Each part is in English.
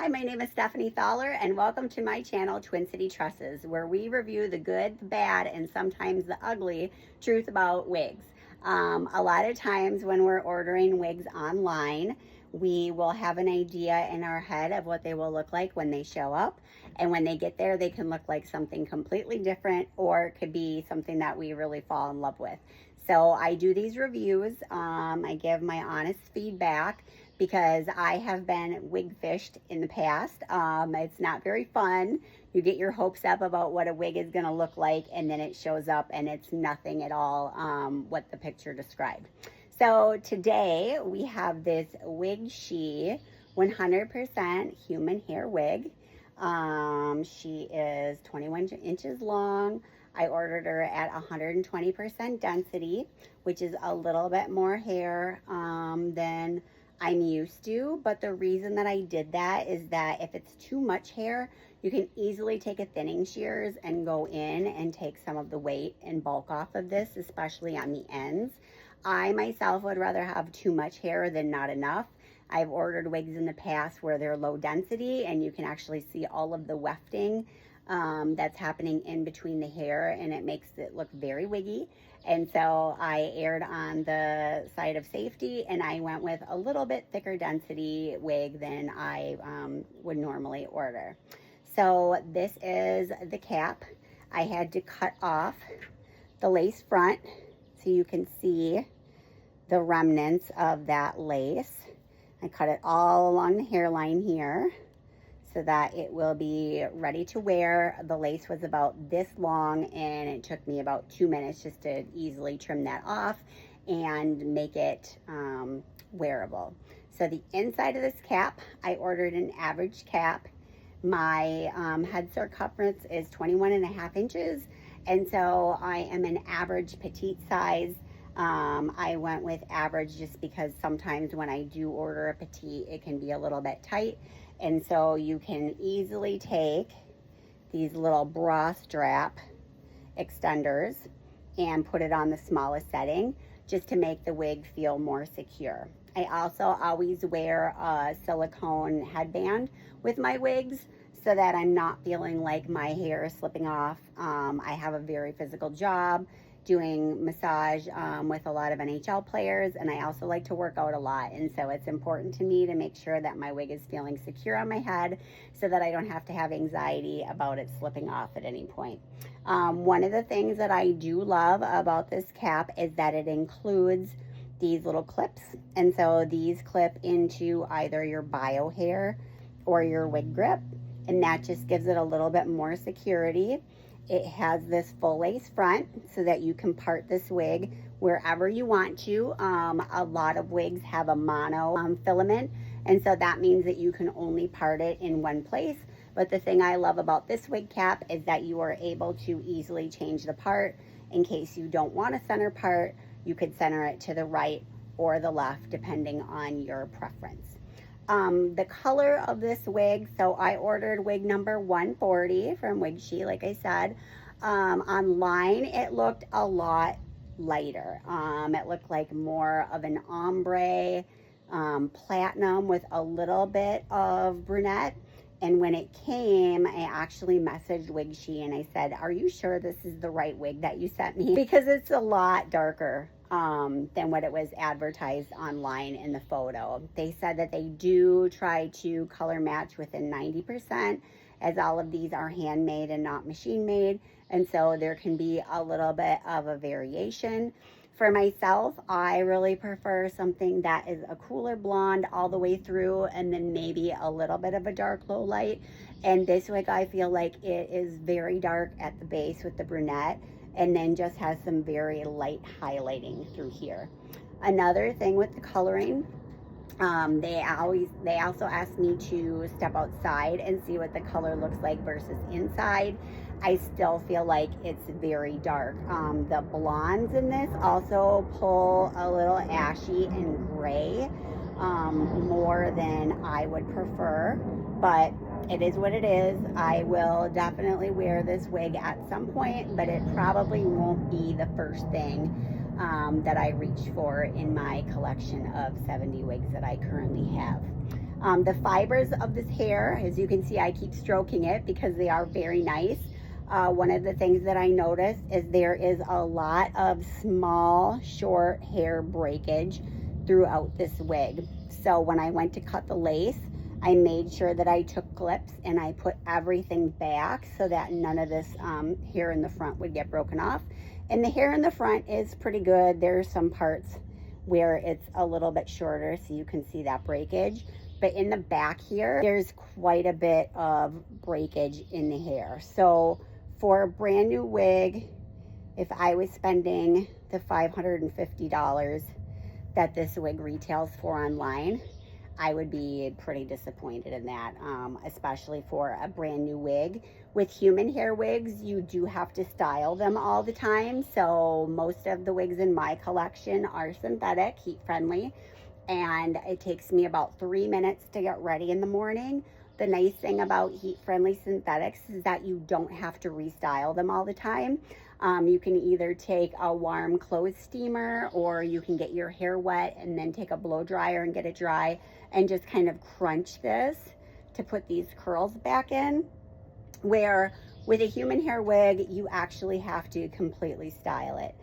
my name is Stephanie Thaler, and welcome to my channel, Twin City Tresses, where we review the good, the bad, and sometimes the ugly truth about wigs. A lot of times when we're ordering wigs online, we will have an idea in our head of what they will look like when they show up. And when they get there, they can look like something completely different, or it could be something that we really fall in love with. So I do these reviews. I give my honest feedback because I have been wig fished in the past. It's not very fun. You get your hopes up about what a wig is gonna look like, and then it shows up and it's nothing at all what the picture described. So today we have this Wigshe 100% human hair wig. She is 21 inches long. I ordered her at 120% density, which is a little bit more hair than I'm used to. But the reason that I did that is that if it's too much hair, you can easily take a thinning shears and go in and take some of the weight and bulk off of this, especially on the ends. I myself would rather have too much hair than not enough. I've ordered wigs in the past where they're low density and you can actually see all of the wefting that's happening in between the hair, and it makes it look very wiggy. And so I erred on the side of safety, and I went with a little bit thicker density wig than I would normally order. So this is the cap. I had to cut off the lace front so you can see the remnants of that lace. I cut it all along the hairline here so that it will be ready to wear. The lace was about this long, and it took me about 2 minutes just to easily trim that off and make it wearable. So the inside of this cap, I ordered an average cap. My head circumference is 21.5 inches, and so I am an average petite size. I went with average just because sometimes when I do order a petite, it can be a little bit tight. And so you can easily take these little bra strap extenders and put it on the smallest setting just to make the wig feel more secure. I also always wear a silicone headband with my wigs so that I'm not feeling like my hair is slipping off. I have a very physical job doing massage with a lot of NHL players, and I also like to work out a lot, and so it's important to me to make sure that my wig is feeling secure on my head so that I don't have to have anxiety about it slipping off at any point. One of the things that I do love about this cap is that it includes these little clips, and so these clip into either your bio hair or your wig grip, and that just gives it a little bit more security. It has this full lace front so that you can part this wig wherever you want to. A lot of wigs have a mono filament, and so that means that you can only part it in one place. But the thing I love about this wig cap is that you are able to easily change the part. In case you don't want a center part, you could center it to the right or the left depending on your preference. The color of this wig, so I ordered wig number 140 from Wigshe, like I said. Online, it looked a lot lighter. It looked like more of an ombre, platinum with a little bit of brunette. And when it came, I actually messaged Wigshe and I said, "Are you sure this is the right wig that you sent me?" Because it's a lot darker than what it was advertised online in the photo. They said that they do try to color match within 90%, as all of these are handmade and not machine made, and so there can be a little bit of a variation. For myself, I really prefer something that is a cooler blonde all the way through, and then maybe a little bit of a dark low light. And this wig, I feel like it is very dark at the base with the brunette, and then just has some very light highlighting through here. Another thing with the coloring, they also ask me to step outside and see what the color looks like versus inside. I still feel like it's very dark. The blondes in this also pull a little ashy and gray more than I would prefer, but it is what it is. I will definitely wear this wig at some point, but it probably won't be the first thing that I reach for in my collection of 70 wigs that I currently have. The fibers of this hair, as you can see, I keep stroking it because they are very nice. One of the things that I noticed is there is a lot of small, short hair breakage throughout this wig. So when I went to cut the lace, I made sure that I took clips and I put everything back so that none of this hair in the front would get broken off. And the hair in the front is pretty good. There's some parts where it's a little bit shorter, so you can see that breakage. But in the back here, there's quite a bit of breakage in the hair. So for a brand new wig, if I was spending the $550 that this wig retails for online, I would be pretty disappointed in that, especially for a brand new wig. With human hair wigs, you do have to style them all the time. So most of the wigs in my collection are synthetic, heat friendly, and it takes me about 3 minutes to get ready in the morning. The nice thing about heat-friendly synthetics is that you don't have to restyle them all the time. You can either take a warm clothes steamer, or you can get your hair wet and then take a blow dryer and get it dry and just kind of crunch this to put these curls back in. Where with a human hair wig, you actually have to completely style it.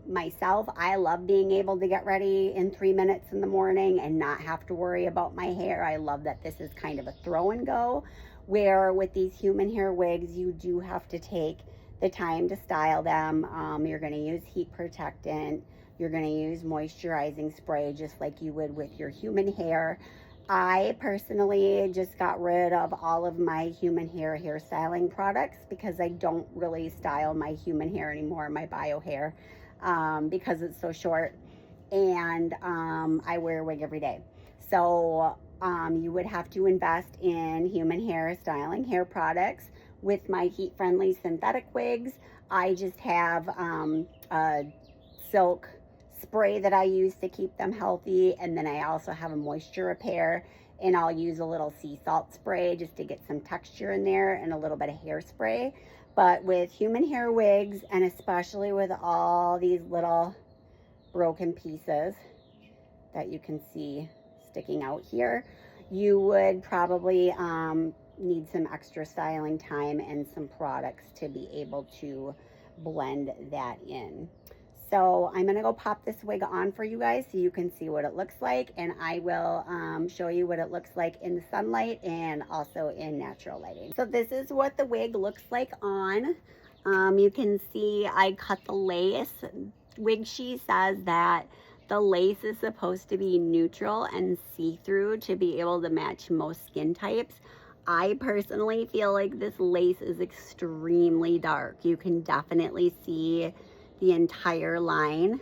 Myself, I love being able to get ready in 3 minutes in the morning and not have to worry about my hair. I love that this is kind of a throw and go, where with these human hair wigs, you do have to take the time to style them. You're going to use heat protectant. You're going to use moisturizing spray just like you would with your human hair. I personally just got rid of all of my human hair hairstyling products because I don't really style my human hair anymore, my bio hair, because it's so short, and I wear a wig every day. So you would have to invest in human hair styling hair products. With my heat-friendly synthetic wigs, I just have a silk spray that I use to keep them healthy, and then I also have a moisture repair, and I'll use a little sea salt spray just to get some texture in there, and a little bit of hairspray. But with human hair wigs, and especially with all these little broken pieces that you can see sticking out here, you would probably need some extra styling time and some products to be able to blend that in. So I'm gonna go pop this wig on for you guys so you can see what it looks like, and I will show you what it looks like in the sunlight and also in natural lighting. So this is what the wig looks like on. You can see I cut the lace. Wigshe says that the lace is supposed to be neutral and see-through to be able to match most skin types. I personally feel like this lace is extremely dark. You can definitely see the entire line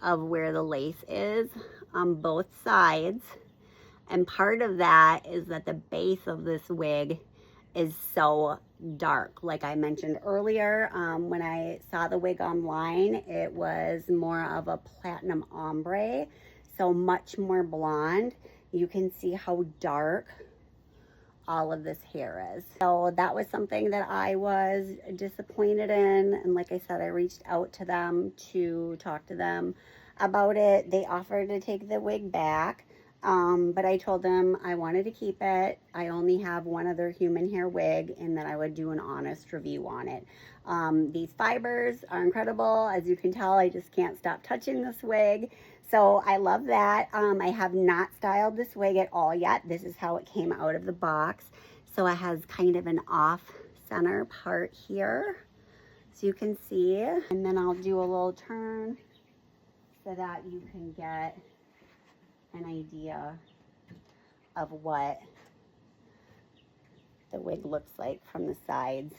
of where the lace is on both sides. And part of that is that the base of this wig is so dark. Like I mentioned earlier, when I saw the wig online, it was more of a platinum ombre, so much more blonde. You can see how dark all of this hair is. So that was something that I was disappointed in, and like I said, I reached out to them to talk to them about it. They offered to take the wig back, but I told them I wanted to keep it. I only have one other human hair wig, and that I would do an honest review on it. These fibers are incredible. As you can tell, I just can't stop touching this wig. So I love that. I have not styled this wig at all yet. This is how it came out of the box. So it has kind of an off-center part here, so you can see. And then I'll do a little turn so that you can get an idea of what the wig looks like from the sides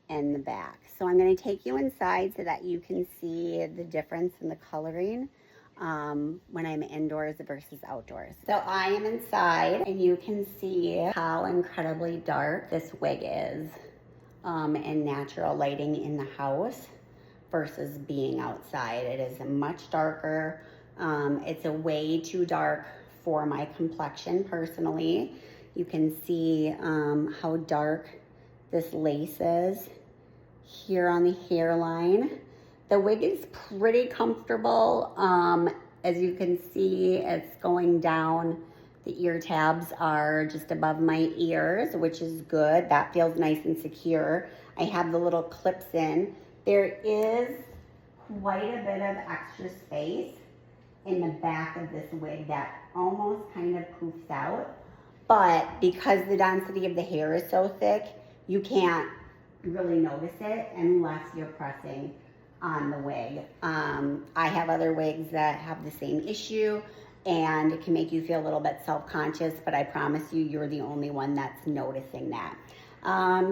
and the back. So I'm going to take you inside so that you can see the difference in the coloring when I'm indoors versus outdoors. So I am inside, and you can see how incredibly dark this wig is in natural lighting in the house versus being outside. It is much darker. It's a way too dark for my complexion personally. You can see how dark this lace is here on the hairline. The wig is pretty comfortable. As you can see, it's going down The ear tabs are just above my ears, which is good. That feels nice and secure. I have the little clips in. There is quite a bit of extra space in the back of this wig that almost kind of poofs out. But because the density of the hair is so thick, you can't really notice it unless you're pressing on the wig. I have other wigs that have the same issue, and it can make you feel a little bit self-conscious, but I promise you, you're the only one that's noticing that.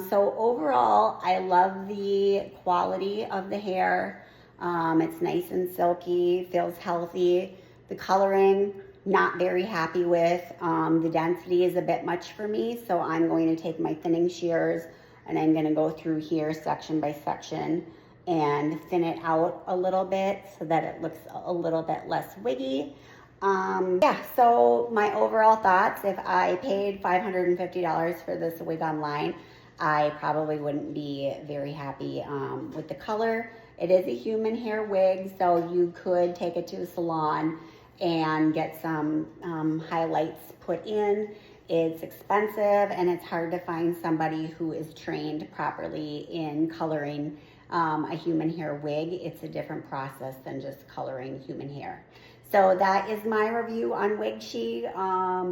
So overall, I love the quality of the hair. It's nice and silky, feels healthy. The coloring, not very happy with. The density is a bit much for me, so I'm going to take my thinning shears and I'm going to go through here section by section and thin it out a little bit so that it looks a little bit less wiggy. Yeah, so my overall thoughts, if I paid $550 for this wig online, I probably wouldn't be very happy with the color. It is a human hair wig, so you could take it to a salon and get some highlights put in. It's expensive and it's hard to find somebody who is trained properly in coloring a human hair wig. It's a different process than just coloring human hair. So that is my review on Wigshe.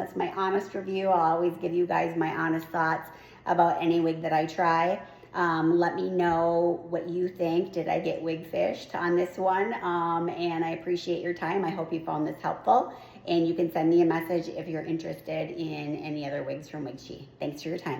It's my honest review. I'll always give you guys my honest thoughts about any wig that I try. Let me know what you think. Did I get wig fished on this one? And I appreciate your time. I hope you found this helpful. And you can send me a message if you're interested in any other wigs from Wigshe. Thanks for your time.